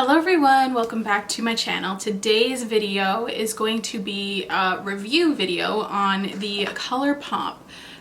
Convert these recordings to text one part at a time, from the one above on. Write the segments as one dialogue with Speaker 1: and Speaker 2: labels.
Speaker 1: Hello everyone, welcome back to my channel. Today's video is going to be a review video on the Colourpop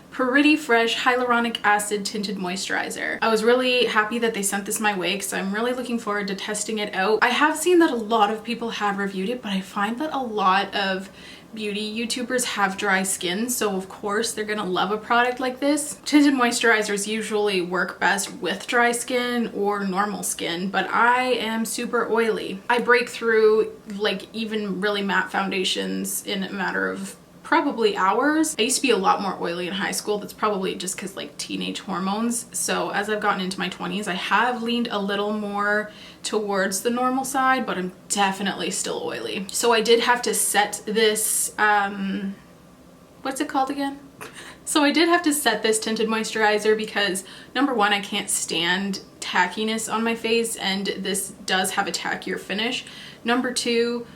Speaker 1: Pretty Fresh Hyaluronic Acid Tinted Moisturizer. I was really happy that they sent this my way because I'm really looking forward to testing it out. I have seen that a lot of people have reviewed it, but I find that a lot of beauty YouTubers have dry skin, so of course they're gonna love a product like this. Tinted moisturizers usually work best with dry skin or normal skin, but I am super oily. I break through like even really matte foundations in a matter of probably hours. I used to be a lot more oily in high school. That's probably just because like teenage hormones. So as I've gotten into my 20s, I have leaned a little more towards the normal side, but I'm definitely still oily. So I did have to set this, what's it called again? So I did have to set this tinted moisturizer because number one, I can't stand tackiness on my face, and this does have a tackier finish. Number two,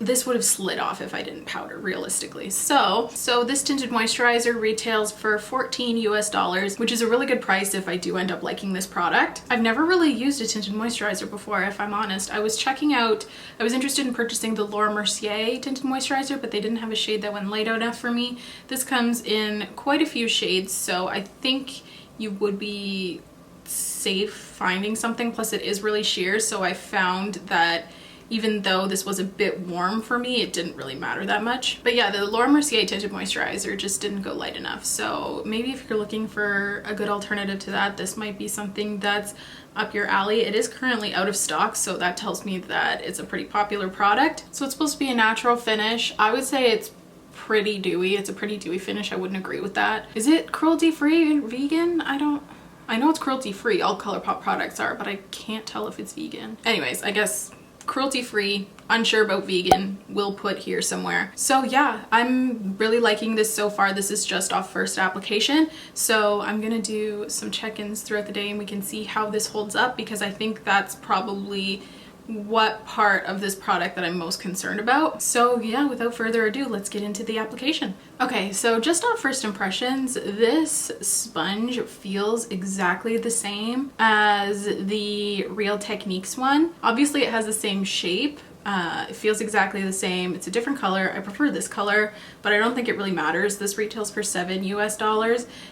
Speaker 1: this would have slid off if I didn't powder, realistically. So this tinted moisturizer retails for $14 US, which is a really good price if I do end up liking this product. I've never really used a tinted moisturizer before, if I'm honest. I was interested in purchasing the Laura Mercier tinted moisturizer, but they didn't have a shade that went light enough for me. This comes in quite a few shades, so I think you would be safe finding something. Plus it is really sheer, so I found that even though this was a bit warm for me, it didn't really matter that much. But yeah, the Laura Mercier tinted moisturizer just didn't go light enough. So maybe if you're looking for a good alternative to that, this might be something that's up your alley. It is currently out of stock, so that tells me that it's a pretty popular product. So it's supposed to be a natural finish. I would say it's pretty dewy. It's a pretty dewy finish. I wouldn't agree with that. Is it cruelty-free and vegan? I know it's cruelty-free. All Colourpop products are, but I can't tell if it's vegan. Anyways, I guess cruelty-free, unsure about vegan, will put here somewhere. So yeah, I'm really liking this so far. This is just off first application, so I'm gonna do some check-ins throughout the day and we can see how this holds up, because I think that's probably what part of this product that I'm most concerned about. So yeah, without further ado, let's get into the application. Okay, so just on first impressions, this sponge feels exactly the same as the Real Techniques one. Obviously it has the same shape. It feels exactly the same. It's a different color. I prefer this color, but I don't think it really matters. This retails for $7 US,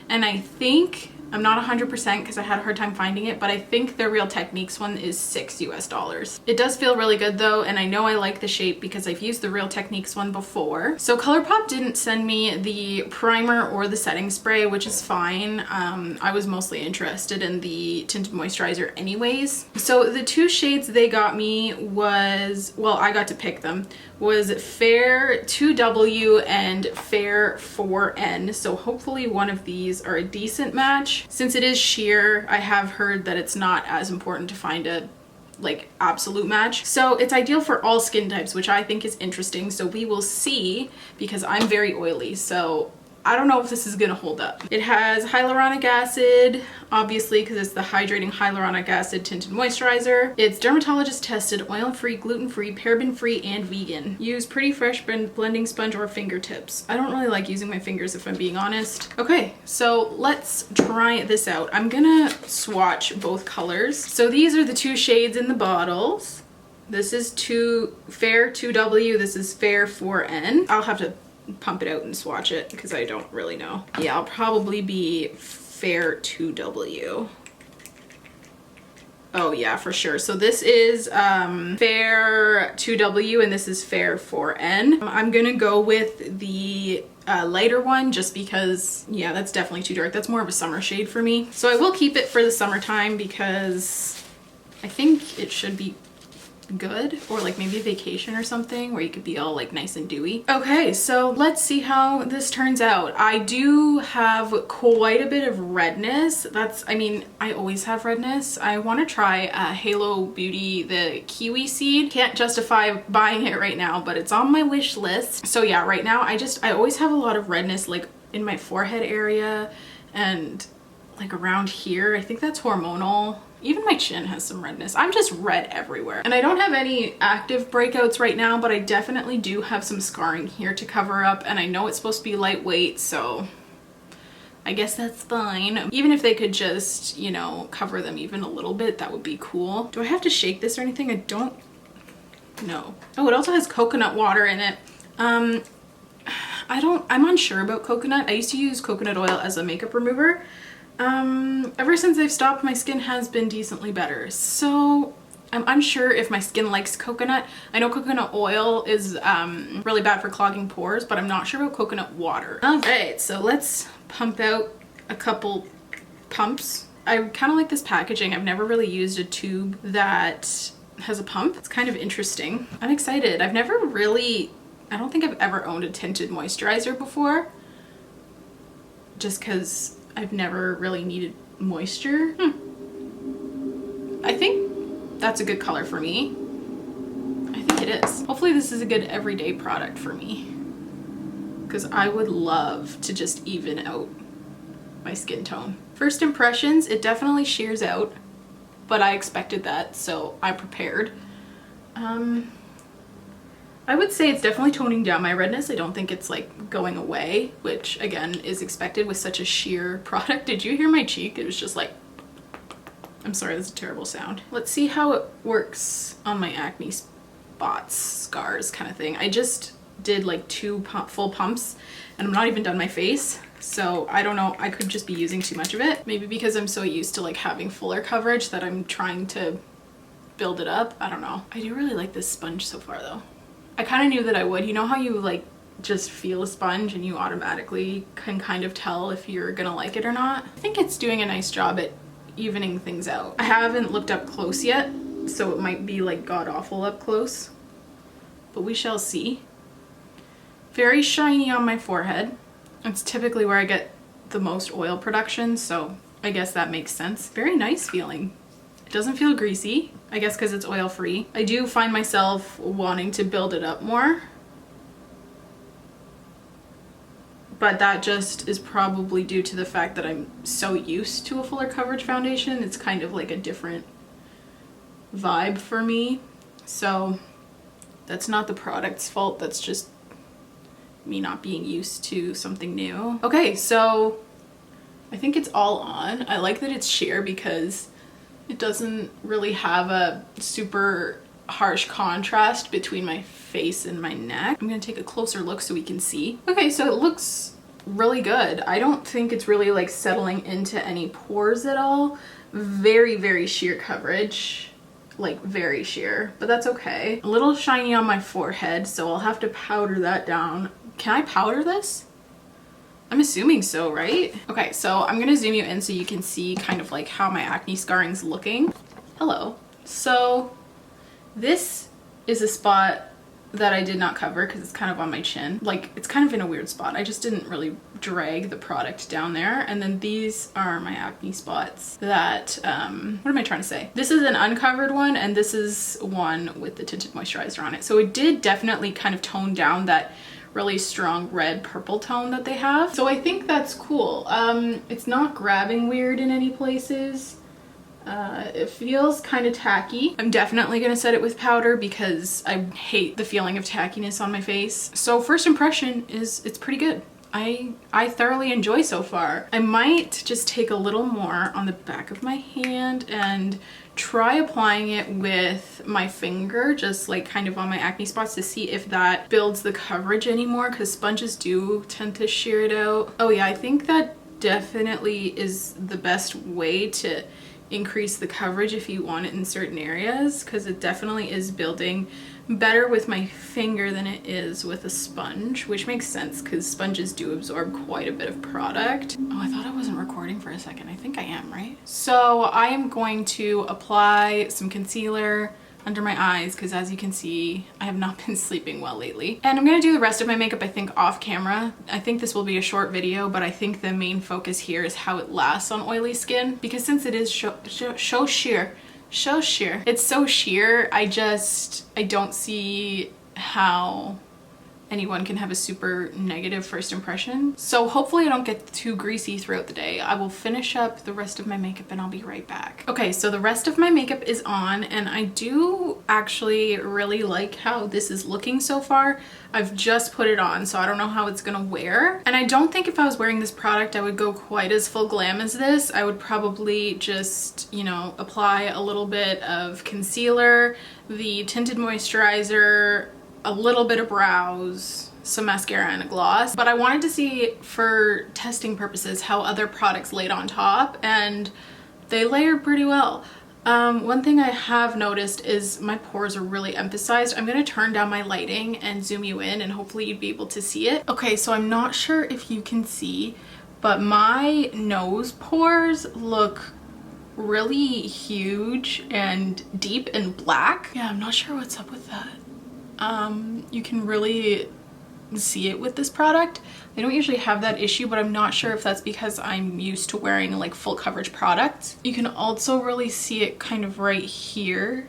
Speaker 1: and I think, I'm not 100% because I had a hard time finding it, but I think the Real Techniques one is $6 US. It does feel really good though, and I know I like the shape because I've used the Real Techniques one before. So Colourpop didn't send me the primer or the setting spray, which is fine. I was mostly interested in the tinted moisturizer anyways. So the two shades they got me was, well, I got to pick them, was Fair 2W and Fair 4N. So hopefully one of these are a decent match. Since it is sheer, I have heard that it's not as important to find a like absolute match. So it's ideal for all skin types, which I think is interesting. So we will see, because I'm very oily, so I don't know if this is gonna hold up. It has hyaluronic acid, obviously, because it's the hydrating hyaluronic acid tinted moisturizer. It's dermatologist tested, oil-free, gluten-free, paraben-free, and vegan. Use Pretty Fresh blending sponge or fingertips. I don't really like using my fingers if I'm being honest. Okay, so let's try this out. I'm gonna swatch both colors. So these are the two shades in the bottles. This is Fair 2W, this is Fair 4N. I'll have to pump it out and swatch it because I don't really know. Yeah, I'll probably be Fair 2W. Oh yeah, for sure. So this is Fair 2W and this is Fair 4N. I'm gonna go with the lighter one just because, yeah, that's definitely too dark. That's more of a summer shade for me. So I will keep it for the summertime because I think it should be good, or like maybe a vacation or something where you could be all like nice and dewy. Okay, so let's see how this turns out. I do have quite a bit of redness. I mean, I always have redness. I want to try Halo Beauty, the kiwi seed. Can't justify buying it right now, but it's on my wish list. So yeah, right now I always have a lot of redness like in my forehead area and like around here. I think that's hormonal. Even my chin has some redness. I'm just red everywhere. And I don't have any active breakouts right now, but I definitely do have some scarring here to cover up, and I know it's supposed to be lightweight, so I guess that's fine. Even if they could just, you know, cover them even a little bit, that would be cool. Do I have to shake this or anything? I don't know. Oh, it also has coconut water in it. I'm unsure about coconut. I used to use coconut oil as a makeup remover. Ever since I've stopped, my skin has been decently better. So I'm unsure if my skin likes coconut. I know coconut oil is really bad for clogging pores, but I'm not sure about coconut water. All right, so let's pump out a couple pumps. I kind of like this packaging. I've never really used a tube that has a pump. It's kind of interesting. I'm excited. I don't think I've ever owned a tinted moisturizer before, just because I've never really needed moisture. I think that's a good color for me. I think it is. Hopefully this is a good everyday product for me, because I would love to just even out my skin tone. First impressions, it definitely shears out, but I expected that, so I'm prepared. I would say it's definitely toning down my redness. I don't think it's like going away, which again is expected with such a sheer product. Did you hear my cheek? It was just like, I'm sorry, that's a terrible sound. Let's see how it works on my acne spots, scars kind of thing. I just did like 2 full pumps and I'm not even done my face. So I don't know, I could just be using too much of it. Maybe because I'm so used to like having fuller coverage that I'm trying to build it up. I don't know. I do really like this sponge so far though. I kind of knew that I would. You know how you like just feel a sponge and you automatically can kind of tell if you're gonna like it or not? I think it's doing a nice job at evening things out. I haven't looked up close yet, so it might be like god awful up close, but we shall see. Very shiny on my forehead. It's typically where I get the most oil production, so I guess that makes sense. Very nice feeling. It doesn't feel greasy, I guess because it's oil free. I do find myself wanting to build it up more, but that just is probably due to the fact that I'm so used to a fuller coverage foundation. It's kind of like a different vibe for me. So that's not the product's fault. That's just me not being used to something new. Okay, so I think it's all on. I like that it's sheer because it doesn't really have a super harsh contrast between my face and my neck. I'm gonna take a closer look so we can see. Okay, so it looks really good. I don't think it's really like settling into any pores at all. Very, very sheer coverage, like very sheer, but that's okay. A little shiny on my forehead, so I'll have to powder that down. Can I powder this? I'm assuming so, right? Okay, so I'm gonna zoom you in so you can see kind of like how my acne scarring's looking. Hello. So this is a spot that I did not cover because it's kind of on my chin. Like, it's kind of in a weird spot. I just didn't really drag the product down there. And then these are my acne spots that, what am I trying to say? This is an uncovered one and this is one with the tinted moisturizer on it. So it did definitely kind of tone down that really strong red purple tone that they have. So I think that's cool. It's not grabbing weird in any places. It feels kind of tacky. I'm definitely gonna set it with powder because I hate the feeling of tackiness on my face. So first impression is it's pretty good. I thoroughly enjoy so far. I might just take a little more on the back of my hand and try applying it with my finger, just like kind of on my acne spots to see if that builds the coverage anymore, because sponges do tend to shear it out. Oh yeah, I think that definitely is the best way to increase the coverage if you want it in certain areas, because it definitely is building better with my finger than it is with a sponge, which makes sense because sponges do absorb quite a bit of product. Oh, I thought I wasn't recording for a second. I think I am, right? So I am going to apply some concealer under my eyes because, as you can see, I have not been sleeping well lately. And I'm gonna do the rest of my makeup, I think, off camera. I think this will be a short video, but I think the main focus here is how it lasts on oily skin, because since it is so sheer, it's so sheer, I don't see how anyone can have a super negative first impression. So hopefully I don't get too greasy throughout the day. I will finish up the rest of my makeup and I'll be right back. Okay, so the rest of my makeup is on and I do actually really like how this is looking so far. I've just put it on, so I don't know how it's gonna wear. And I don't think if I was wearing this product, I would go quite as full glam as this. I would probably just, you know, apply a little bit of concealer, the Tinted Moisturizer, a little bit of brows, some mascara and a gloss. But I wanted to see, for testing purposes, how other products laid on top, and they layered pretty well. One thing I have noticed is my pores are really emphasized. I'm gonna turn down my lighting and zoom you in, and hopefully you'd be able to see it. Okay, so I'm not sure if you can see, but my nose pores look really huge and deep and black. Yeah, I'm not sure what's up with that. You can really see it with this product. I don't usually have that issue, but I'm not sure if that's because I'm used to wearing like full coverage products. You can also really see it kind of right here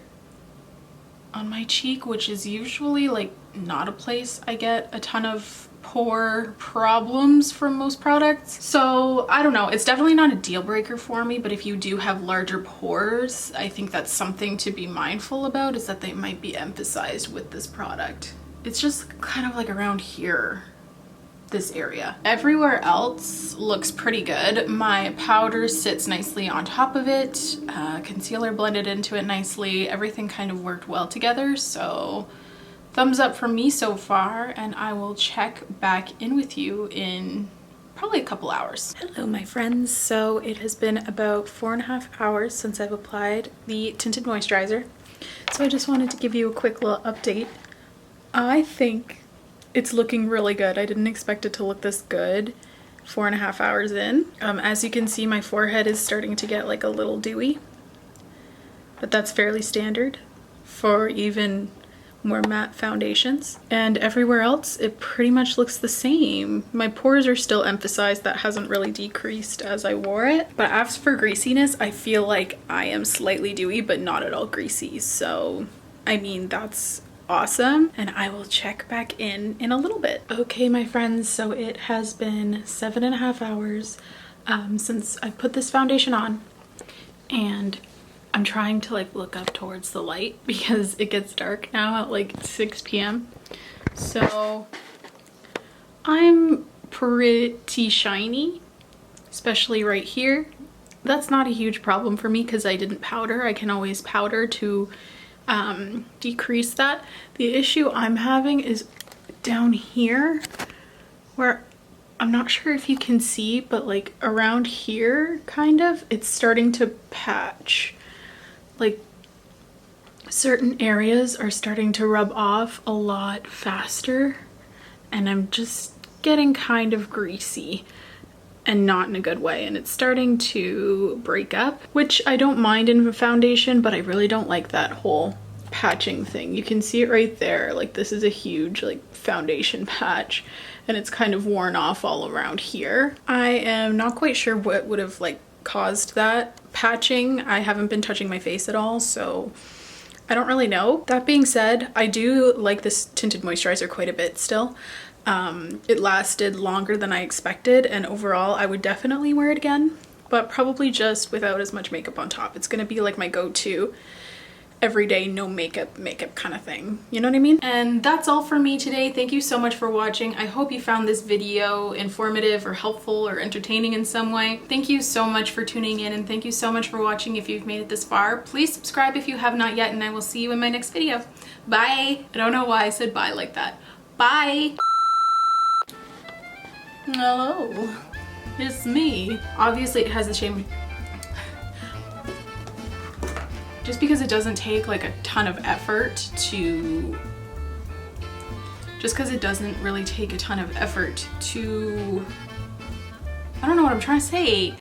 Speaker 1: on my cheek, which is usually like not a place I get a ton of pore problems from most products. So I don't know, it's definitely not a deal breaker for me, but if you do have larger pores, I think that's something to be mindful about, is that they might be emphasized with this product. It's just kind of like around here, this area. Everywhere else looks pretty good. My powder sits nicely on top of it. Concealer blended into it nicely. Everything kind of worked well together. So thumbs up from me so far, and I will check back in with you in probably a couple hours. Hello my friends. So it has been about 4.5 hours since I've applied the Tinted Moisturizer. So I just wanted to give you a quick little update. I think it's looking really good. I didn't expect it to look this good 4.5 hours in. As you can see, my forehead is starting to get like a little dewy, but that's fairly standard for even more matte foundations. And everywhere else, it pretty much looks the same. My pores are still emphasized. That hasn't really decreased as I wore it. But as for greasiness, I feel like I am slightly dewy, but not at all greasy. So, I mean, that's awesome, and I will check back in a little bit. Okay my friends, so it has been 7.5 hours since I put this foundation on, and I'm trying to like look up towards the light because it gets dark now at like 6 p.m. So I'm pretty shiny, especially right here. That's not a huge problem for me because I didn't powder. I can always powder to decrease that. The issue I'm having is down here, where I'm not sure if you can see, but like around here kind of, it's starting to patch. Like certain areas are starting to rub off a lot faster, and I'm just getting kind of greasy, and not in a good way, and it's starting to break up, which I don't mind in a foundation, but I really don't like that whole patching thing. You can see it right there, like this is a huge like foundation patch, and it's kind of worn off all around here. I am not quite sure what would have like caused that patching. I haven't been touching my face at all, so I don't really know. That being said, I do like this Tinted Moisturizer quite a bit still. It lasted longer than I expected, and overall I would definitely wear it again, but probably just without as much makeup on top. It's gonna be like my go-to everyday no makeup kind of thing, you know what I mean? And that's all for me today. Thank you so much for watching. I hope you found this video informative or helpful or entertaining in some way. Thank you so much for tuning in, and thank you so much for watching. If you've made it this far, please subscribe if you have not yet, and I will see you in my next video. Bye. I don't know why I said bye like that. Bye. Hello, it's me. Obviously it has the same, just because it doesn't take like a ton of effort to, I don't know what I'm trying to say.